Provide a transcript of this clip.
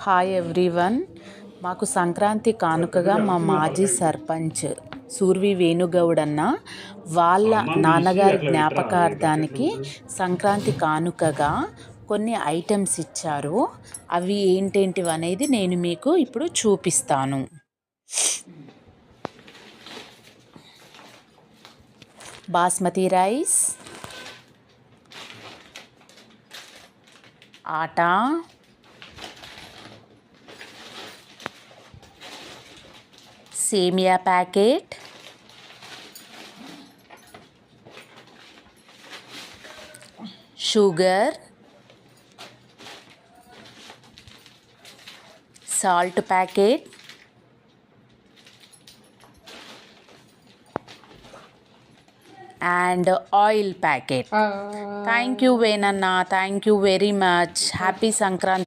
Hi everyone. మాకు సంక్రాంతి కానుకగా మా మాజీ సర్పంచ్ సూర్వి వేణుగౌడ్ అన్న వాళ్ళ నాన్నగారి జ్ఞాపకార్థానికి సంక్రాంతి కానుకగా కొన్ని ఐటమ్స్ ఇచ్చారు. అవి ఏంటేంటివి అనేది నేను మీకు ఇప్పుడు చూపిస్తాను. బాస్మతి రైస్, ఆటా, సేమియా packet, sugar, salt packet, and oil packet. Thank you Venanna, thank you very much. Happy Sankranti.